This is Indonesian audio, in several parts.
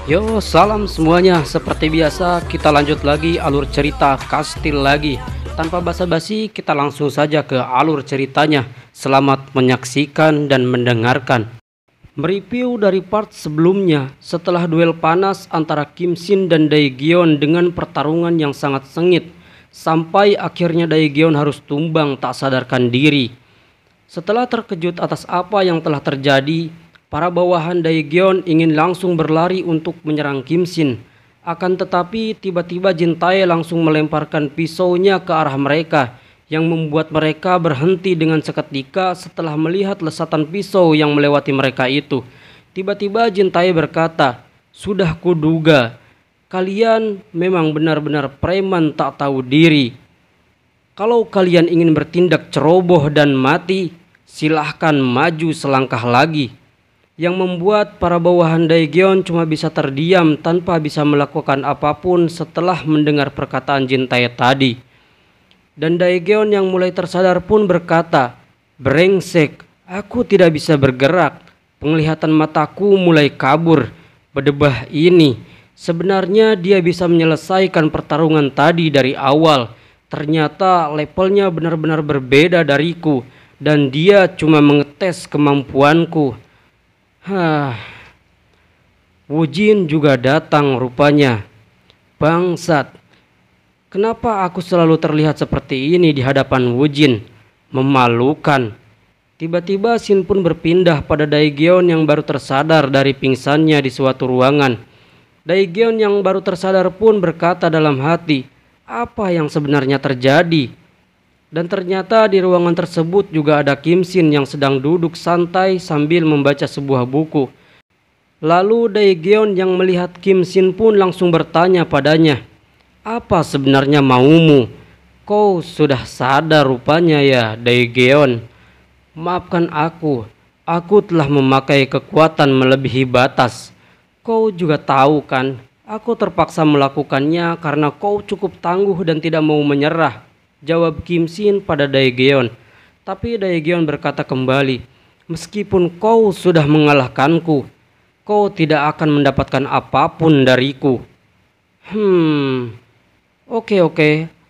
Yo, salam semuanya. Seperti biasa, kita lanjut lagi alur cerita Kastil lagi. Tanpa basa-basi, kita langsung saja ke alur ceritanya. Selamat menyaksikan dan mendengarkan. Mereview dari part sebelumnya, setelah duel panas antara Kim Shin dan Daegeon dengan pertarungan yang sangat sengit, sampai akhirnya Daegeon harus tumbang tak sadarkan diri. Setelah terkejut atas apa yang telah terjadi, para bawahan Daegeon ingin langsung berlari untuk menyerang Kim Shin. Akan tetapi tiba-tiba Jin Tae langsung melemparkan pisaunya ke arah mereka, yang membuat mereka berhenti dengan seketika setelah melihat lesatan pisau yang melewati mereka itu. Tiba-tiba Jin Tae berkata, "Sudah kuduga, kalian memang benar-benar preman tak tahu diri. Kalau kalian ingin bertindak ceroboh dan mati, silahkan maju selangkah lagi." Yang membuat para bawahan Daegeon cuma bisa terdiam tanpa bisa melakukan apapun setelah mendengar perkataan Jin Tae tadi. Dan Daegeon yang mulai tersadar pun berkata, "Brengsek, aku tidak bisa bergerak. Penglihatan mataku mulai kabur. Berdebah ini. Sebenarnya dia bisa menyelesaikan pertarungan tadi dari awal. Ternyata levelnya benar-benar berbeda dariku. Dan dia cuma mengetes kemampuanku." Wu Jin juga datang rupanya. Bangsat. Kenapa aku selalu terlihat seperti ini di hadapan Wu Jin? Memalukan. Tiba-tiba Shin pun berpindah pada Daegeon yang baru tersadar dari pingsannya di suatu ruangan. Daegeon yang baru tersadar pun berkata dalam hati, apa yang sebenarnya terjadi? Dan ternyata di ruangan tersebut juga ada Kim Shin yang sedang duduk santai sambil membaca sebuah buku. Lalu Daegeon yang melihat Kim Shin pun langsung bertanya padanya, "Apa sebenarnya maumu? Kau sudah sadar rupanya ya, Daegeon. Maafkan aku telah memakai kekuatan melebihi batas. Kau juga tahu kan, aku terpaksa melakukannya karena kau cukup tangguh dan tidak mau menyerah," jawab Kim Shin pada Daegeon. Tapi Daegeon berkata kembali, "Meskipun kau sudah mengalahkanku, kau tidak akan mendapatkan apapun dariku." Oke,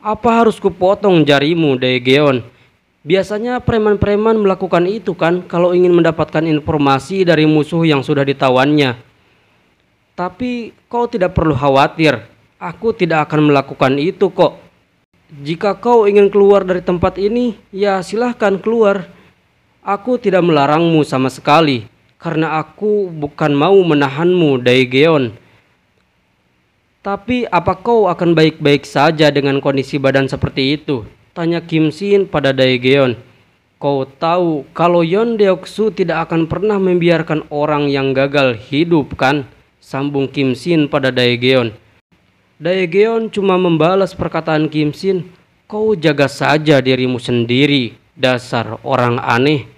apa harus kupotong jarimu, Daegeon? Biasanya preman-preman melakukan itu kan kalau ingin mendapatkan informasi dari musuh yang sudah ditawannya. Tapi kau tidak perlu khawatir, aku tidak akan melakukan itu kok. Jika kau ingin keluar dari tempat ini, ya silahkan keluar. Aku tidak melarangmu sama sekali, karena aku bukan mau menahanmu, Daegeon. Tapi apa kau akan baik-baik saja dengan kondisi badan seperti itu? Tanya Kim Shin pada Daegeon. Kau tahu kalau Yeon Deoksu tidak akan pernah membiarkan orang yang gagal hidup kan? Sambung Kim Shin pada Daegeon. Daegeon cuma membalas perkataan Kim Shin, "Kau jaga saja dirimu sendiri, dasar orang aneh."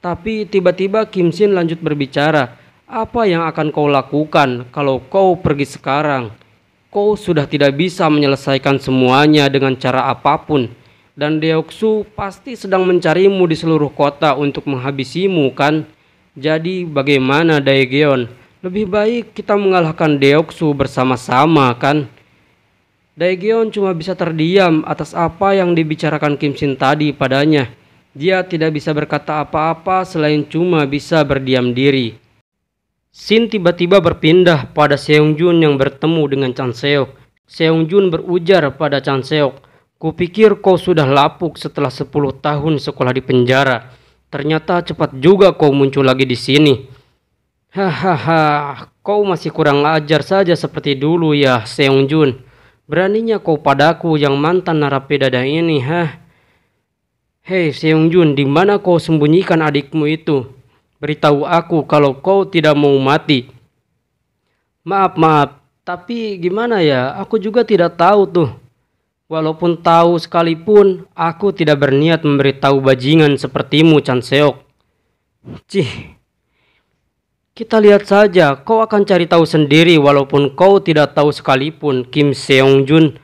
Tapi tiba-tiba Kim Shin lanjut berbicara, "Apa yang akan kau lakukan kalau kau pergi sekarang? Kau sudah tidak bisa menyelesaikan semuanya dengan cara apapun. Dan Deoksu pasti sedang mencarimu di seluruh kota untuk menghabisimu kan? Jadi bagaimana, Daegeon? Lebih baik kita mengalahkan Deoksu bersama-sama kan?" Daegeon cuma bisa terdiam atas apa yang dibicarakan Kim Shin tadi padanya. Dia tidak bisa berkata apa-apa selain cuma bisa berdiam diri. Shin tiba-tiba berpindah pada Seongjun yang bertemu dengan Chan Seok. Seongjun berujar pada Chan Seok, "Kupikir kau sudah lapuk setelah 10 tahun sekolah di penjara. Ternyata cepat juga kau muncul lagi di sini." Kau masih kurang ajar saja seperti dulu ya, Seongjun. Beraninya kau padaku yang mantan narapidana ini, Hei Seongjun, di mana kau sembunyikan adikmu itu? Beritahu aku kalau kau tidak mau mati. Maaf, tapi gimana ya? Aku juga tidak tahu tuh. Walaupun tahu sekalipun, aku tidak berniat memberitahu bajingan sepertimu, Chan Seok. Kita lihat saja, kau akan cari tahu sendiri walaupun kau tidak tahu sekalipun, Kim Seongjun,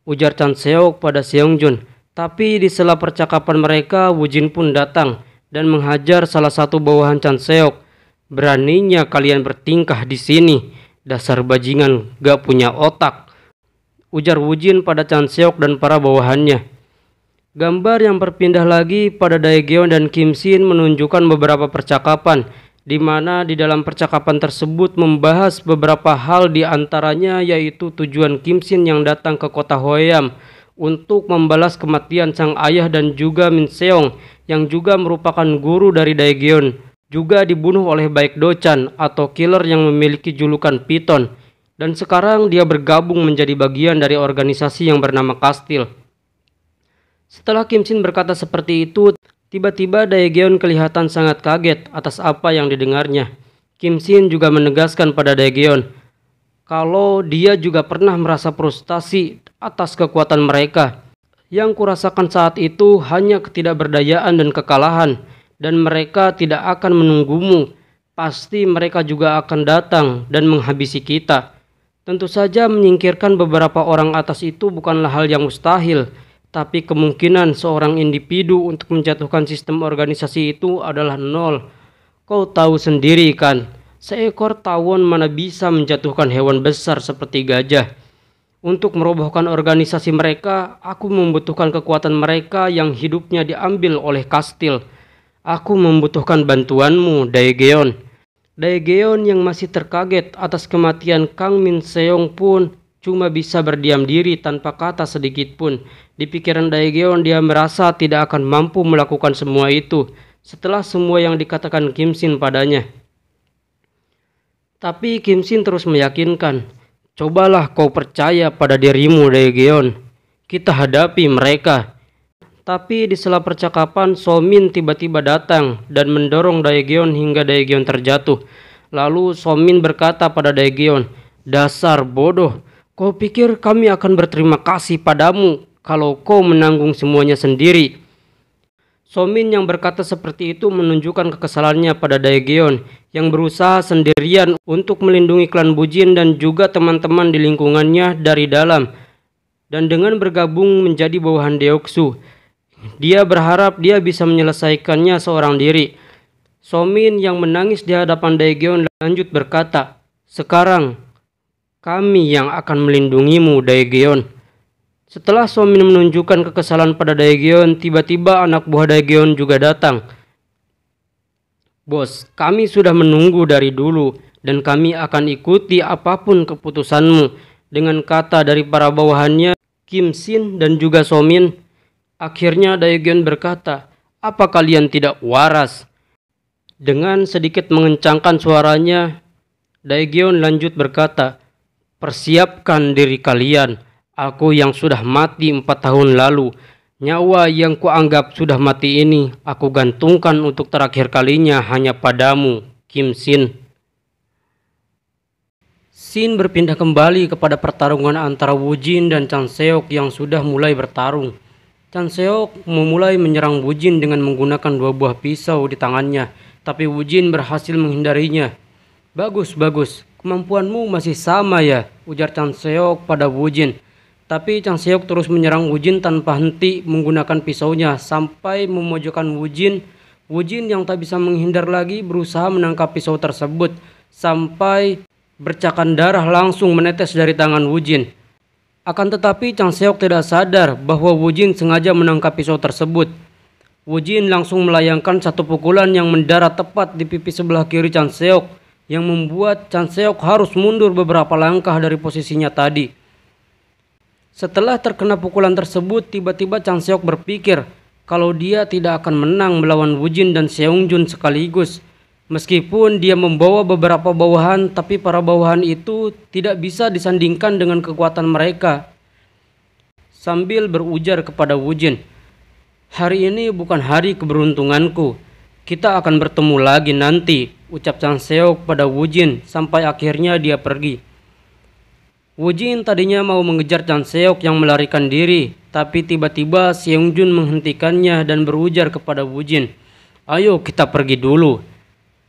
ujar Chan Seok pada Seongjun. Tapi di sela percakapan mereka, Wu Jin pun datang dan menghajar salah satu bawahan Chan Seok. Beraninya kalian bertingkah di sini. Dasar bajingan gak punya otak, ujar Wujin pada Chan Seok dan para bawahannya. Gambar yang berpindah lagi pada Daegeon dan Kim Shin menunjukkan beberapa percakapan, di mana di dalam percakapan tersebut membahas beberapa hal, di antaranya yaitu tujuan Kim Shin yang datang ke kota Hwoyam untuk membalas kematian sang ayah, dan juga Min Seong yang juga merupakan guru dari Daegeon juga dibunuh oleh Baekdo Chan atau killer yang memiliki julukan Piton, dan sekarang dia bergabung menjadi bagian dari organisasi yang bernama Kastil. Setelah Kim Shin berkata seperti itu, tiba-tiba Daegeon kelihatan sangat kaget atas apa yang didengarnya. Kim Shin juga menegaskan pada Daegeon kalau dia juga pernah merasa frustasi atas kekuatan mereka. Yang kurasakan saat itu hanya ketidakberdayaan dan kekalahan, dan mereka tidak akan menunggumu. Pasti mereka juga akan datang dan menghabisi kita. Tentu saja menyingkirkan beberapa orang atas itu bukanlah hal yang mustahil, tapi kemungkinan seorang individu untuk menjatuhkan sistem organisasi itu adalah nol. Kau tahu sendiri kan, seekor tawon mana bisa menjatuhkan hewan besar seperti gajah. Untuk merobohkan organisasi mereka, aku membutuhkan kekuatan mereka yang hidupnya diambil oleh Kastil. Aku membutuhkan bantuanmu, Daegeon. Daegeon yang masih terkaget atas kematian Kang Min Seong pun cuma bisa berdiam diri tanpa kata sedikit pun. Di pikiran Daegeon, dia merasa tidak akan mampu melakukan semua itu setelah semua yang dikatakan Kim Shin padanya. Tapi Kim Shin terus meyakinkan, cobalah kau percaya pada dirimu, Daegeon. Kita hadapi mereka. Tapi di sela percakapan, Somin tiba-tiba datang dan mendorong Daegeon hingga Daegeon terjatuh. Lalu Somin berkata pada Daegeon, dasar bodoh, kau pikir kami akan berterima kasih padamu kalau kau menanggung semuanya sendiri. Somin yang berkata seperti itu menunjukkan kekesalannya pada Daegeon yang berusaha sendirian untuk melindungi klan Bujin dan juga teman-teman di lingkungannya dari dalam. Dan dengan bergabung menjadi bawahan Deoksu, dia berharap dia bisa menyelesaikannya seorang diri. Somin yang menangis di hadapan Daegeon lanjut berkata, sekarang kami yang akan melindungimu, Daegeon. Setelah Somin menunjukkan kekesalan pada Daegeon, tiba-tiba anak buah Daegeon juga datang. Bos, kami sudah menunggu dari dulu dan kami akan ikuti apapun keputusanmu. Dengan kata dari para bawahannya, Kim Shin dan juga Somin. Akhirnya Daegeon berkata, apa kalian tidak waras? Dengan sedikit mengencangkan suaranya, Daegeon lanjut berkata, persiapkan diri kalian. Aku yang sudah mati 4 tahun lalu, nyawa yang kuanggap sudah mati ini, aku gantungkan untuk terakhir kalinya hanya padamu, Kim Shin. Scene berpindah kembali kepada pertarungan antara Wujin dan Chan Seok yang sudah mulai bertarung. Chan Seok memulai menyerang Wujin dengan menggunakan 2 buah pisau di tangannya, tapi Wujin berhasil menghindarinya. Bagus, kemampuanmu masih sama ya, ujar Chan Seok pada Wujin. Tapi Chan Seok terus menyerang Wujin tanpa henti menggunakan pisaunya sampai memojokkan Wujin. Wujin yang tak bisa menghindar lagi berusaha menangkap pisau tersebut sampai bercakan darah langsung menetes dari tangan Wujin. Akan tetapi Chan Seok tidak sadar bahwa Wujin sengaja menangkap pisau tersebut. Wujin langsung melayangkan satu pukulan yang mendarat tepat di pipi sebelah kiri Chan Seok, yang membuat Chan Seok harus mundur beberapa langkah dari posisinya tadi. Setelah terkena pukulan tersebut, tiba-tiba Chan Seok berpikir kalau dia tidak akan menang melawan Wujin dan Seongjun sekaligus. Meskipun dia membawa beberapa bawahan, tapi para bawahan itu tidak bisa disandingkan dengan kekuatan mereka. Sambil berujar kepada Wujin, hari ini bukan hari keberuntunganku. Kita akan bertemu lagi nanti, ucap Chan Seok pada Wujin sampai akhirnya dia pergi. Wujin tadinya mau mengejar Chan Seok yang melarikan diri, tapi tiba-tiba Seongjun menghentikannya dan berujar kepada Wujin, ayo kita pergi dulu.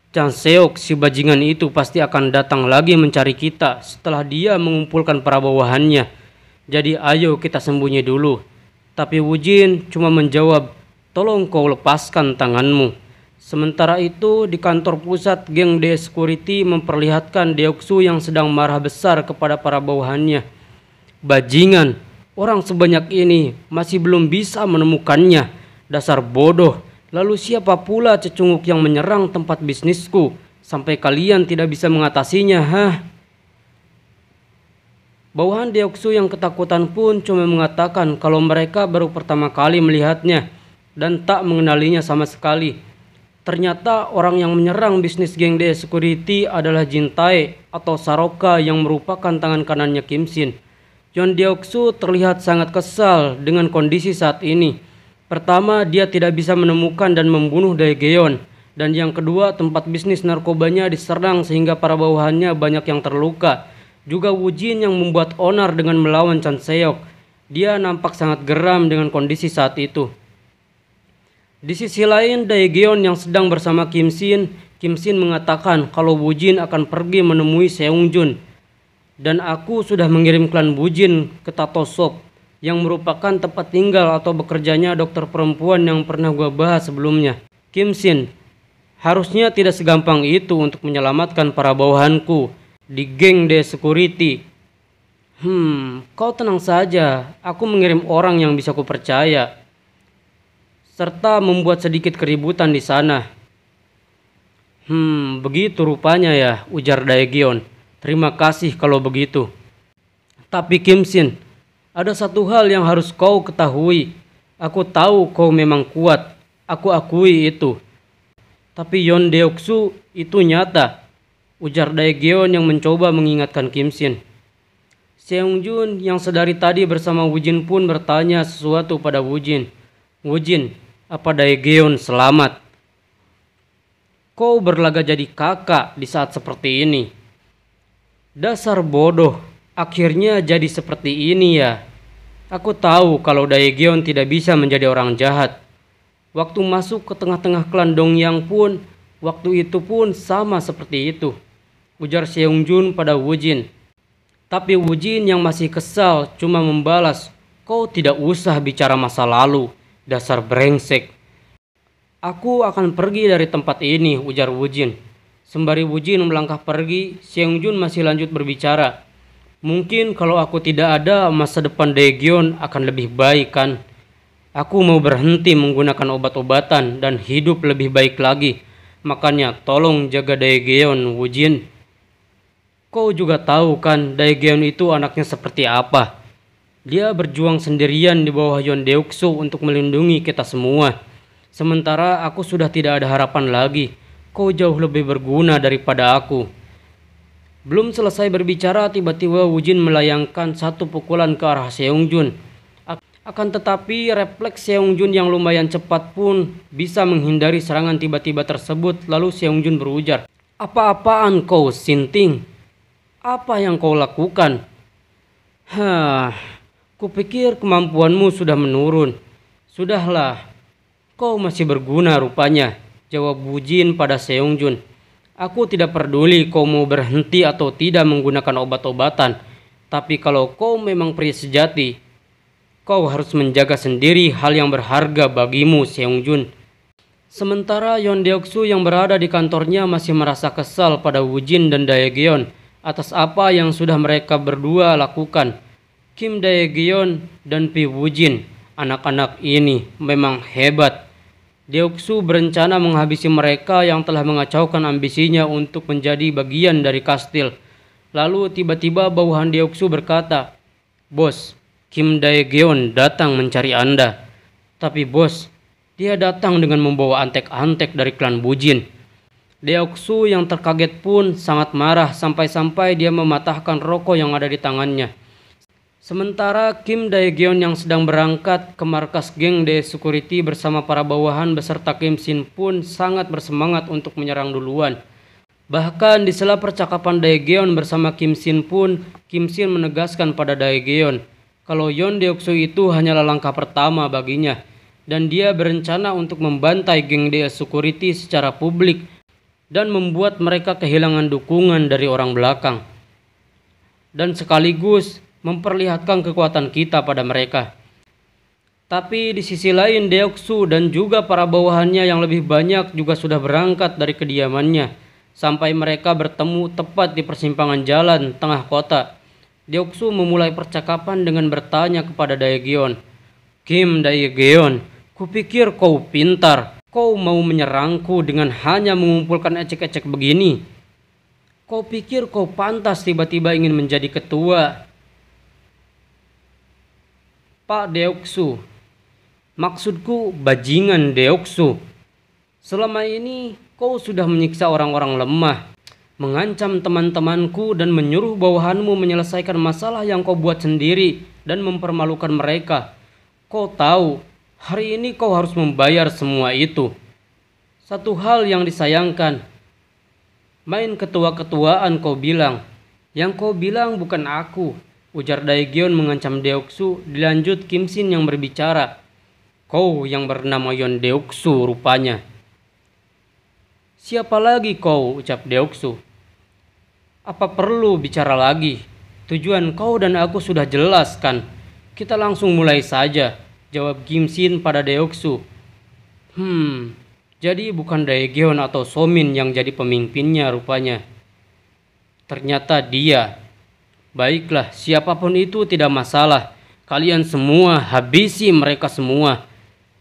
Chan Seok, si bajingan itu pasti akan datang lagi mencari kita setelah dia mengumpulkan para bawahannya. Jadi ayo kita sembunyi dulu. Tapi Wujin cuma menjawab, tolong kau lepaskan tanganmu. Sementara itu, di kantor pusat, geng The Security memperlihatkan Deoksu yang sedang marah besar kepada para bawahannya. Bajingan, orang sebanyak ini masih belum bisa menemukannya. Dasar bodoh, lalu siapa pula cecunguk yang menyerang tempat bisnisku sampai kalian tidak bisa mengatasinya, hah? Bawahan Deoksu yang ketakutan pun cuma mengatakan kalau mereka baru pertama kali melihatnya dan tak mengenalinya sama sekali. Ternyata orang yang menyerang bisnis geng The Security adalah Jin Tae atau Saroka yang merupakan tangan kanannya Kim Shin. Yeon Deoksu terlihat sangat kesal dengan kondisi saat ini. Pertama, dia tidak bisa menemukan dan membunuh Daegeon. Dan yang kedua, tempat bisnis narkobanya diserang sehingga para bawahannya banyak yang terluka. Juga Woo Jin yang membuat onar dengan melawan Chan Seok. Dia nampak sangat geram dengan kondisi saat itu. Di sisi lain, Daegeon yang sedang bersama Kim Shin mengatakan kalau Woo Jin akan pergi menemui Seung Jun. Dan aku sudah mengirim klan Woo Jin ke Tato Shop yang merupakan tempat tinggal atau bekerjanya dokter perempuan yang pernah gua bahas sebelumnya. Kim Shin, harusnya tidak segampang itu untuk menyelamatkan para bawahanku di geng The Security. Kau tenang saja, aku mengirim orang yang bisa kupercaya serta membuat sedikit keributan di sana. Begitu rupanya ya, ujar Daegeon. Terima kasih kalau begitu. Tapi Kim Shin, ada satu hal yang harus kau ketahui. Aku tahu kau memang kuat, aku akui itu. Tapi Yeon Deoksu itu nyata, ujar Daegeon yang mencoba mengingatkan Kim Shin. Seung Jun yang sedari tadi bersama Woo Jin pun bertanya sesuatu pada Woo Jin. Woo Jin, apa Daegeon selamat? Kau berlaga jadi kakak di saat seperti ini. Dasar bodoh, akhirnya jadi seperti ini ya. Aku tahu kalau Daegeon tidak bisa menjadi orang jahat. Waktu masuk ke tengah-tengah klan Dongyang pun, waktu itu pun sama seperti itu, ujar Seung Jun pada Woo Jin. Tapi Woo Jin yang masih kesal cuma membalas, kau tidak usah bicara masa lalu. Dasar brengsek. Aku akan pergi dari tempat ini, ujar Woo Jin. Sembari Woo Jin melangkah pergi, Seung Jun masih lanjut berbicara. Mungkin kalau aku tidak ada, masa depan Daegeon akan lebih baik kan? Aku mau berhenti menggunakan obat-obatan dan hidup lebih baik lagi. Makanya tolong jaga Daegeon, Woo Jin. Kau juga tahu kan Daegeon itu anaknya seperti apa? Dia berjuang sendirian di bawah Yeon Deoksu untuk melindungi kita semua. Sementara aku sudah tidak ada harapan lagi. Kau jauh lebih berguna daripada aku. Belum selesai berbicara, tiba-tiba Woo Jin melayangkan satu pukulan ke arah Seung Jun. Akan tetapi refleks Seung Jun yang lumayan cepat pun bisa menghindari serangan tiba-tiba tersebut. Lalu Seung Jun berujar, apa-apaan kau, Sinting? Apa yang kau lakukan? Kupikir kemampuanmu sudah menurun. Sudahlah, kau masih berguna rupanya, jawab Woo Jin pada Seung Jun. Aku tidak peduli kau mau berhenti atau tidak menggunakan obat-obatan. Tapi kalau kau memang pria sejati, kau harus menjaga sendiri hal yang berharga bagimu, Seung Jun. Sementara Yeon Deoksu yang berada di kantornya masih merasa kesal pada Woo Jin dan Daegeon atas apa yang sudah mereka berdua lakukan. Kim Daegeon dan Pi Woo Jin, anak-anak ini memang hebat. Deoksu berencana menghabisi mereka yang telah mengacaukan ambisinya untuk menjadi bagian dari kastil. Lalu tiba-tiba bawahan Deoksu berkata, Bos, Kim Daegeon datang mencari Anda. Tapi bos, dia datang dengan membawa antek-antek dari klan Woo Jin. Deoksu yang terkaget pun sangat marah sampai-sampai dia mematahkan rokok yang ada di tangannya. Sementara Kim Daegeon yang sedang berangkat ke markas geng The Security bersama para bawahan beserta Kim Shin pun sangat bersemangat untuk menyerang duluan. Bahkan di sela percakapan Daegeon bersama Kim Shin pun, Kim Shin menegaskan pada Daegeon kalau Yeon Deoksu itu hanyalah langkah pertama baginya. Dan dia berencana untuk membantai geng The Security secara publik dan membuat mereka kehilangan dukungan dari orang belakang. Dan sekaligus memperlihatkan kekuatan kita pada mereka. Tapi di sisi lain Deoksu dan juga para bawahannya yang lebih banyak juga sudah berangkat dari kediamannya. Sampai mereka bertemu tepat di persimpangan jalan tengah kota. Deoksu memulai percakapan dengan bertanya kepada Daegeon. Kim Daegeon, kupikir kau pintar. Kau mau menyerangku dengan hanya mengumpulkan ecek-ecek begini. Kau pikir kau pantas tiba-tiba ingin menjadi ketua? Pak Deoksu, maksudku bajingan Deoksu. Selama ini kau sudah menyiksa orang-orang lemah, mengancam teman-temanku dan menyuruh bawahanmu menyelesaikan masalah yang kau buat sendiri dan mempermalukan mereka. Kau tahu, hari ini kau harus membayar semua itu. Satu hal yang disayangkan, main ketua-ketuaan kau bilang. Yang kau bilang bukan aku, ujar Daegeon mengancam Deoksu. Dilanjut Kim Shin yang berbicara. Kau yang bernama Yon Deoksu rupanya. Siapa lagi kau, ucap Deoksu. Apa perlu bicara lagi? Tujuan kau dan aku sudah jelas kan? Kita langsung mulai saja, jawab Kim Shin pada Deoksu. Jadi bukan Daegeon atau Somin yang jadi pemimpinnya rupanya. Ternyata dia. Baiklah, siapapun itu tidak masalah. Kalian semua habisi mereka semua.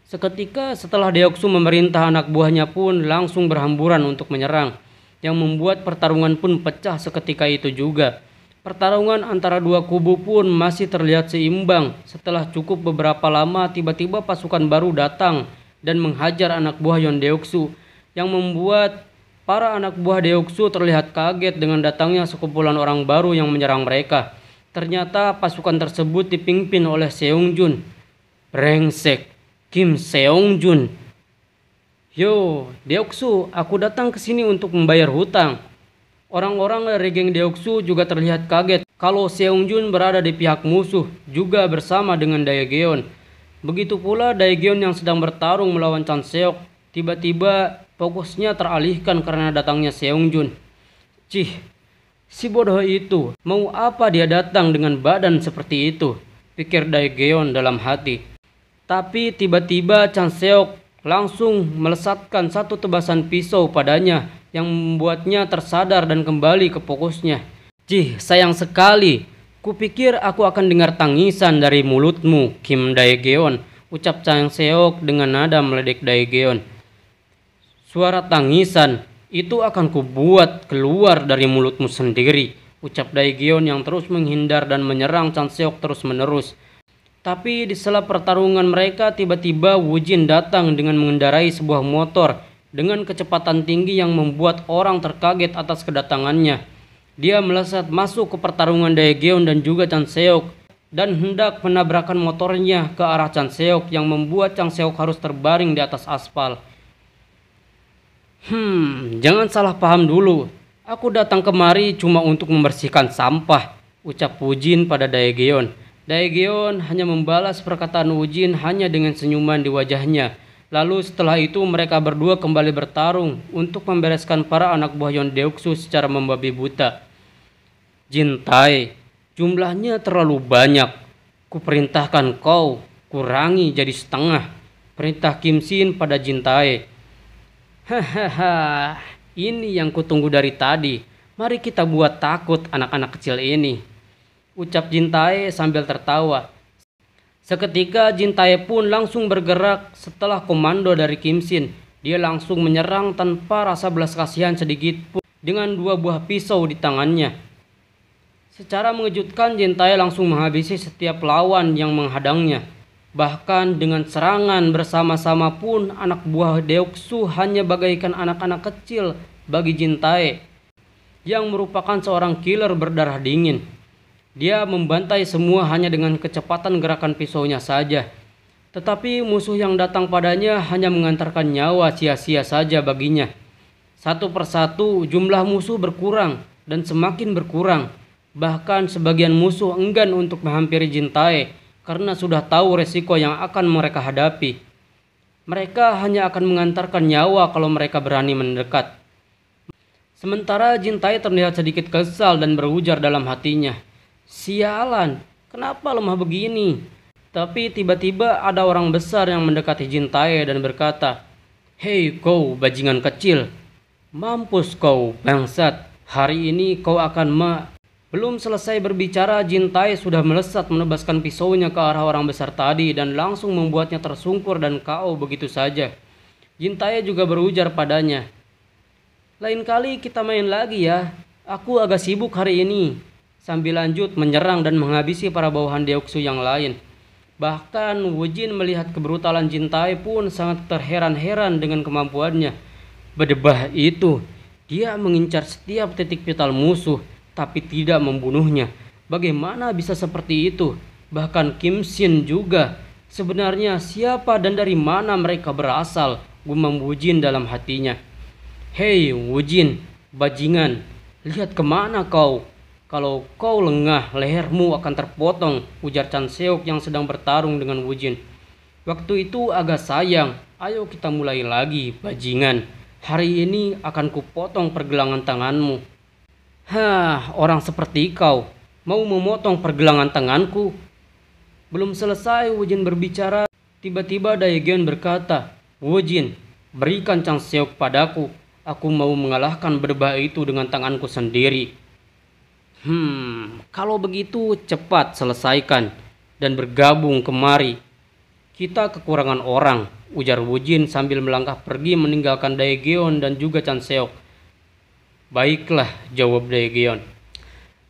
Seketika setelah Deoksu memerintah, anak buahnya pun langsung berhamburan untuk menyerang, yang membuat pertarungan pun pecah seketika itu juga. Pertarungan antara dua kubu pun masih terlihat seimbang. Setelah cukup beberapa lama, tiba-tiba pasukan baru datang dan menghajar anak buah Yon Deoksu, yang membuat para anak buah Deoksu terlihat kaget dengan datangnya sekumpulan orang baru yang menyerang mereka. Ternyata pasukan tersebut dipimpin oleh Seongjun. Brengsek, Kim Seongjun. Yo, Deoksu, aku datang ke sini untuk membayar hutang. Orang-orang dari geng Deoksu juga terlihat kaget kalau Seongjun berada di pihak musuh juga bersama dengan Daegeon. Begitu pula Daegeon yang sedang bertarung melawan Chan Seok. Tiba-tiba fokusnya teralihkan karena datangnya Seongjun. Cih, si bodoh itu, mau apa dia datang dengan badan seperti itu? Pikir Daegeon dalam hati. Tapi tiba-tiba Chan Seok langsung melesatkan satu tebasan pisau padanya yang membuatnya tersadar dan kembali ke fokusnya. Cih, sayang sekali. Kupikir aku akan dengar tangisan dari mulutmu, Kim Daegeon, ucap Chan Seok dengan nada meledek Daegeon. Suara tangisan itu akan kubuat keluar dari mulutmu sendiri, ucap Daegeon yang terus menghindar dan menyerang Chan Seok terus-menerus. Tapi di sela pertarungan mereka, tiba-tiba Wu Jin datang dengan mengendarai sebuah motor dengan kecepatan tinggi yang membuat orang terkaget atas kedatangannya. Dia melesat masuk ke pertarungan Daegeon dan juga Chan Seok dan hendak menabrakkan motornya ke arah Chan Seok yang membuat Chan Seok harus terbaring di atas aspal. Jangan salah paham dulu. Aku datang kemari cuma untuk membersihkan sampah, ucap Wu Jin pada Daegeon. Daegeon hanya membalas perkataan Wu Jin hanya dengan senyuman di wajahnya. Lalu setelah itu mereka berdua kembali bertarung untuk membereskan para anak buah Yon Deoksu secara membabi buta. Jin Tae, jumlahnya terlalu banyak. Kuperintahkan kau kurangi jadi setengah, perintah Kim Shin pada Jin Tae. Hahaha, ini yang kutunggu dari tadi. Mari kita buat takut anak-anak kecil ini, ucap Jin Tae sambil tertawa. Seketika Jin Tae pun langsung bergerak setelah komando dari Kim Shin. Dia langsung menyerang tanpa rasa belas kasihan sedikit pun dengan dua buah pisau di tangannya. Secara mengejutkan Jin Tae langsung menghabisi setiap lawan yang menghadangnya. Bahkan dengan serangan bersama-sama pun anak buah Deoksu hanya bagaikan anak-anak kecil bagi Jin Tae, yang merupakan seorang killer berdarah dingin. Dia membantai semua hanya dengan kecepatan gerakan pisaunya saja. Tetapi musuh yang datang padanya hanya mengantarkan nyawa sia-sia saja baginya. Satu persatu jumlah musuh berkurang dan semakin berkurang. Bahkan sebagian musuh enggan untuk menghampiri Jin Tae karena sudah tahu resiko yang akan mereka hadapi. Mereka hanya akan mengantarkan nyawa kalau mereka berani mendekat. Sementara Jin Tae terlihat sedikit kesal dan berujar dalam hatinya. Sialan, kenapa lemah begini? Tapi tiba-tiba ada orang besar yang mendekati Jin Tae dan berkata, "Hei kau bajingan kecil, mampus kau bangsat, hari ini kau akan Belum selesai berbicara, Jin Tae sudah melesat menebaskan pisaunya ke arah orang besar tadi dan langsung membuatnya tersungkur dan KO begitu saja. Jin Tae juga berujar padanya, "Lain kali kita main lagi ya, aku agak sibuk hari ini," sambil lanjut menyerang dan menghabisi para bawahan Deoksu yang lain. Bahkan Wujin melihat kebrutalan Jin Tae pun sangat terheran-heran dengan kemampuannya. Berdebah itu, dia mengincar setiap titik vital musuh tapi tidak membunuhnya. Bagaimana bisa seperti itu? Bahkan Kim Shin juga. Sebenarnya siapa dan dari mana mereka berasal? Gumam Wujin dalam hatinya. "Hei Wujin, bajingan, lihat kemana kau? Kalau kau lengah, lehermu akan terpotong," ujar Chan Seok yang sedang bertarung dengan Wujin. "Waktu itu agak sayang, ayo kita mulai lagi, bajingan. Hari ini akan kupotong pergelangan tanganmu." "Hah, orang seperti kau mau memotong pergelangan tanganku?" Belum selesai Wujin berbicara, tiba-tiba Daegeon berkata, "Wujin, berikan Chan Seok padaku. Aku mau mengalahkan berdebah itu dengan tanganku sendiri." Kalau begitu cepat selesaikan dan bergabung kemari. Kita kekurangan orang," ujar Wujin sambil melangkah pergi meninggalkan Daegeon dan juga Chan Seok. "Baiklah," jawab Daegeon.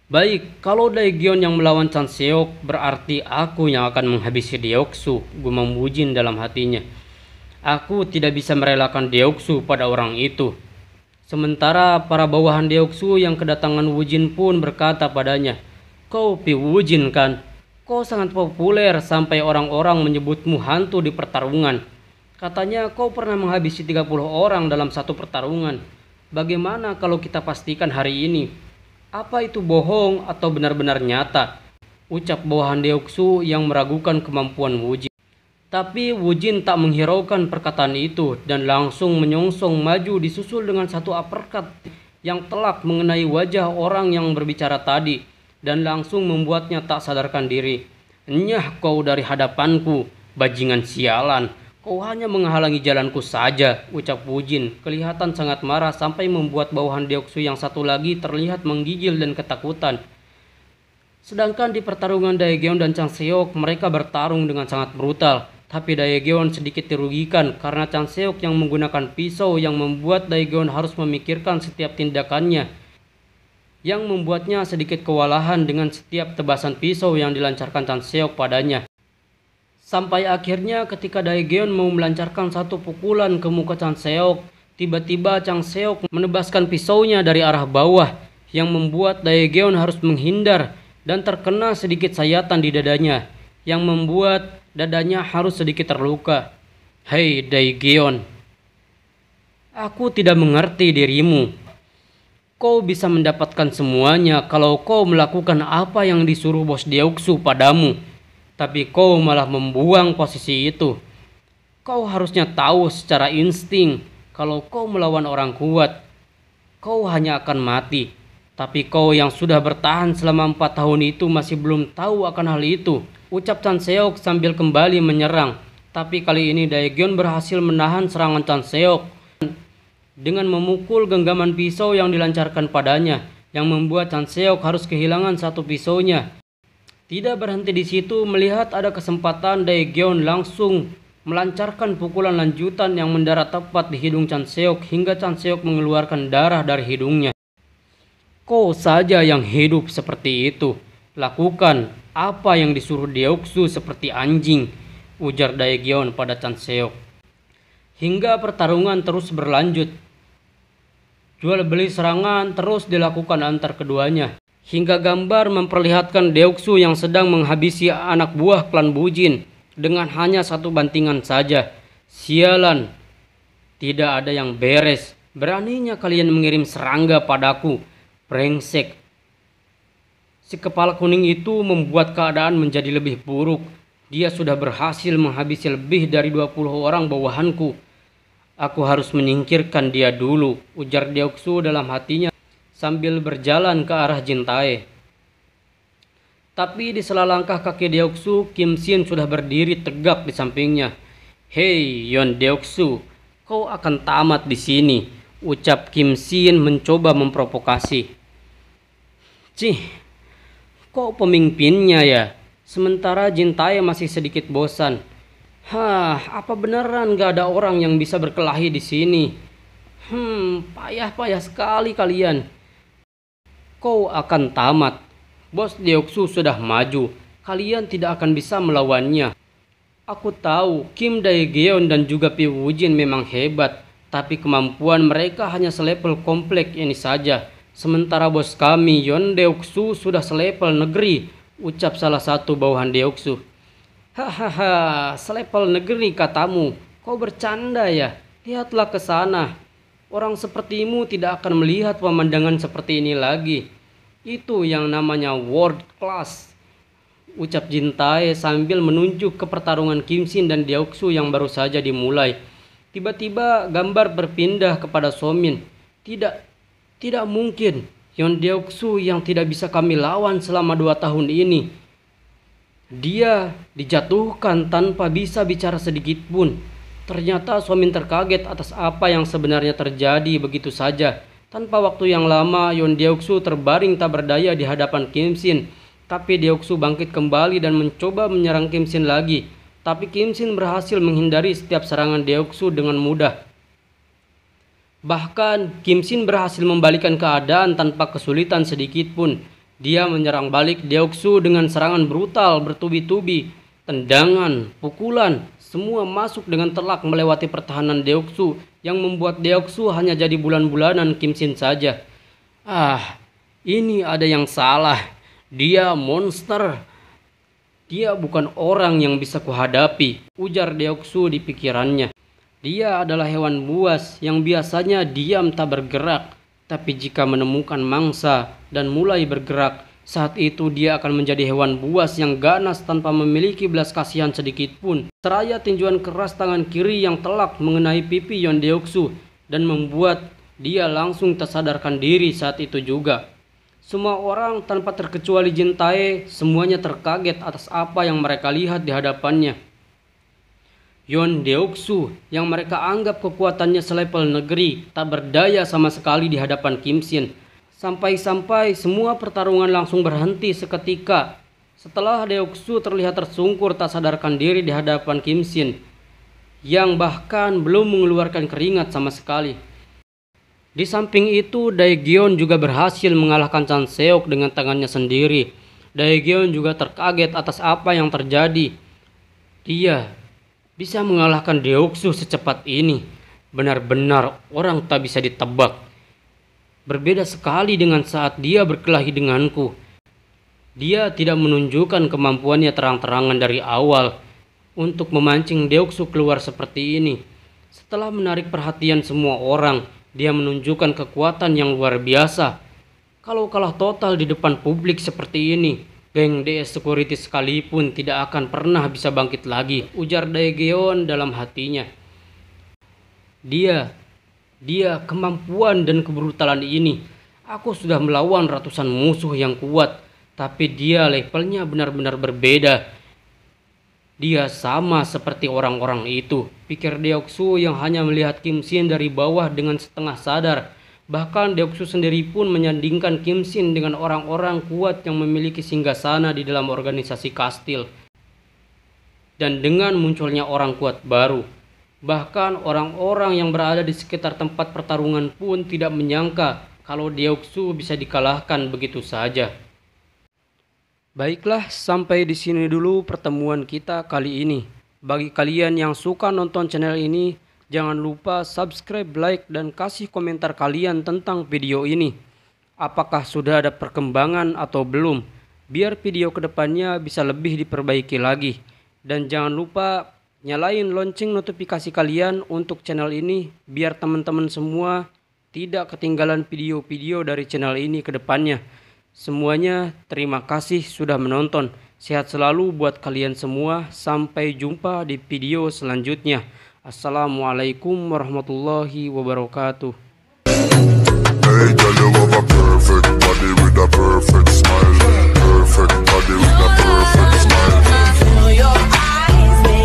"Baik, kalau Daegeon yang melawan Chan Seok, berarti aku yang akan menghabisi Deoksu," gumam Wujin dalam hatinya. "Aku tidak bisa merelakan Deoksu pada orang itu." Sementara para bawahan Deoksu yang kedatangan Wujin pun berkata padanya, "Kau Pi Wujin kan? Kau sangat populer sampai orang-orang menyebutmu hantu di pertarungan. Katanya kau pernah menghabisi 30 orang dalam satu pertarungan. Bagaimana kalau kita pastikan hari ini? Apa itu bohong atau benar-benar nyata?" ucap bawahan Deoksu yang meragukan kemampuan Wujin. Tapi Wujin tak menghiraukan perkataan itu dan langsung menyongsong maju disusul dengan satu uppercut yang telak mengenai wajah orang yang berbicara tadi dan langsung membuatnya tak sadarkan diri. "Enyah kau dari hadapanku, bajingan sialan. Kau hanya menghalangi jalanku saja," ucap Wujin. Kelihatan sangat marah sampai membuat bawahan Deoksu yang satu lagi terlihat menggigil dan ketakutan. Sedangkan di pertarungan Daegeon dan Chan Seok, mereka bertarung dengan sangat brutal. Tapi Daegeon sedikit dirugikan karena Chan Seok yang menggunakan pisau yang membuat Daegeon harus memikirkan setiap tindakannya, yang membuatnya sedikit kewalahan dengan setiap tebasan pisau yang dilancarkan Chan Seok padanya. Sampai akhirnya ketika Daegeon mau melancarkan satu pukulan ke muka Chan Seok, tiba-tiba Chan Seok menebaskan pisaunya dari arah bawah yang membuat Daegeon harus menghindar dan terkena sedikit sayatan di dadanya yang membuat dadanya harus sedikit terluka. "Hei Daegeon, aku tidak mengerti dirimu. Kau bisa mendapatkan semuanya kalau kau melakukan apa yang disuruh bos Deoksu padamu. Tapi kau malah membuang posisi itu. Kau harusnya tahu secara insting kalau kau melawan orang kuat, kau hanya akan mati. Tapi kau yang sudah bertahan selama 4 tahun itu masih belum tahu akan hal itu," ucap Chan Seok sambil kembali menyerang. Tapi kali ini Daegeon berhasil menahan serangan Chan Seok dengan memukul genggaman pisau yang dilancarkan padanya, yang membuat Chan Seok harus kehilangan satu pisaunya. Tidak berhenti di situ, melihat ada kesempatan, Daegeon langsung melancarkan pukulan lanjutan yang mendarat tepat di hidung Chan Seok hingga Chan Seok mengeluarkan darah dari hidungnya. "Kau saja yang hidup seperti itu. Lakukan apa yang disuruh Deoksu seperti anjing," ujar Daegeon pada Chan Seok. Hingga pertarungan terus berlanjut. Jual beli serangan terus dilakukan antar keduanya, hingga gambar memperlihatkan Deoksu yang sedang menghabisi anak buah klan Bujin dengan hanya satu bantingan saja. "Sialan, tidak ada yang beres. Beraninya kalian mengirim serangga padaku, brengsek." Si kepala kuning itu membuat keadaan menjadi lebih buruk. Dia sudah berhasil menghabisi lebih dari 20 orang bawahanku. "Aku harus menyingkirkan dia dulu," ujar Deoksu dalam hatinya sambil berjalan ke arah Jin Tae. Tapi di sela langkah kaki Deoksu, Kim Shin sudah berdiri tegak di sampingnya. "Hei, Yeon Deoksu, kau akan tamat di sini," ucap Kim Shin mencoba memprovokasi. "Cih, kok pemimpinnya ya? Sementara Jin Tae masih sedikit bosan. Apa beneran gak ada orang yang bisa berkelahi di sini? Payah-payah sekali kalian. Kau akan tamat. Bos Deoksu sudah maju. Kalian tidak akan bisa melawannya. Aku tahu Kim Dae-geon dan juga Pi Woo-jin memang hebat, tapi kemampuan mereka hanya selevel komplek ini saja. Sementara bos kami Yeon Deoksu sudah selevel negeri," ucap salah satu bawahan Deoksu. "Hahaha, selevel negeri katamu. Kau bercanda ya? Lihatlah ke sana. Orang sepertimu tidak akan melihat pemandangan seperti ini lagi. Itu yang namanya world class," ucap Jin Tae sambil menunjuk ke pertarungan Kim Shin dan Deoksu yang baru saja dimulai. Tiba-tiba gambar berpindah kepada Somin. Tidak mungkin. Yeon Deoksu yang tidak bisa kami lawan selama 2 tahun ini. Dia dijatuhkan tanpa bisa bicara sedikit pun. Ternyata Somin terkaget atas apa yang sebenarnya terjadi begitu saja. Tanpa waktu yang lama, Yeon Deoksu terbaring tak berdaya di hadapan Kim Shin. Tapi Deoksu bangkit kembali dan mencoba menyerang Kim Shin lagi. Tapi Kim Shin berhasil menghindari setiap serangan Deoksu dengan mudah. Bahkan Kim Shin berhasil membalikkan keadaan tanpa kesulitan sedikit pun. Dia menyerang balik Deoksu dengan serangan brutal bertubi-tubi. Tendangan, pukulan, semua masuk dengan telak melewati pertahanan Deoksu yang membuat Deoksu hanya jadi bulan-bulanan Kim Shin saja. Ini ada yang salah. Dia monster. Dia bukan orang yang bisa kuhadapi, ujar Deoksu di pikirannya. Dia adalah hewan buas yang biasanya diam tak bergerak. Tapi jika menemukan mangsa dan mulai bergerak, saat itu dia akan menjadi hewan buas yang ganas tanpa memiliki belas kasihan sedikit pun. Seraya tinjuan keras tangan kiri yang telak mengenai pipi Yeon Deoksu dan membuat dia langsung tersadarkan diri saat itu juga. Semua orang tanpa terkecuali Jin Tae semuanya terkaget atas apa yang mereka lihat di hadapannya. Yeon Deoksu yang mereka anggap kekuatannya selevel negeri tak berdaya sama sekali di hadapan Kim Shin. Sampai-sampai semua pertarungan langsung berhenti seketika setelah Deoksu terlihat tersungkur tak sadarkan diri di hadapan Kim Shin yang bahkan belum mengeluarkan keringat sama sekali. Di samping itu, Dae-geon juga berhasil mengalahkan Chan Seok dengan tangannya sendiri. Dae-geon juga terkaget atas apa yang terjadi. Dia bisa mengalahkan Deoksu secepat ini. Benar-benar orang tak bisa ditebak. Berbeda sekali dengan saat dia berkelahi denganku. Dia tidak menunjukkan kemampuannya terang-terangan dari awal untuk memancing Deoksu keluar seperti ini. Setelah menarik perhatian semua orang, dia menunjukkan kekuatan yang luar biasa. Kalau kalah total di depan publik seperti ini, geng DS Security sekalipun tidak akan pernah bisa bangkit lagi, ujar Dae-geon dalam hatinya. Dia kemampuan dan kebrutalan ini. Aku sudah melawan ratusan musuh yang kuat, tapi dia levelnya benar-benar berbeda. Dia sama seperti orang-orang itu, pikir Deoksu yang hanya melihat Kim Shin dari bawah dengan setengah sadar. Bahkan Deoksu sendiri pun menyandingkan Kim Shin dengan orang-orang kuat yang memiliki singgasana di dalam organisasi kastil. Dan dengan munculnya orang kuat baru, bahkan orang-orang yang berada di sekitar tempat pertarungan pun tidak menyangka kalau Deoksu bisa dikalahkan begitu saja. Baiklah, sampai di sini dulu pertemuan kita kali ini. Bagi kalian yang suka nonton channel ini, jangan lupa subscribe, like, dan kasih komentar kalian tentang video ini. Apakah sudah ada perkembangan atau belum? Biar video kedepannya bisa lebih diperbaiki lagi. Dan jangan lupa nyalain lonceng notifikasi kalian untuk channel ini, biar teman-teman semua tidak ketinggalan video-video dari channel ini ke depannya. Semuanya terima kasih sudah menonton. Sehat selalu buat kalian semua. Sampai jumpa di video selanjutnya. Assalamualaikum warahmatullahi wabarakatuh. you have a perfect body with a perfect smile. Perfect body with a perfect smile. Feel your eyes, they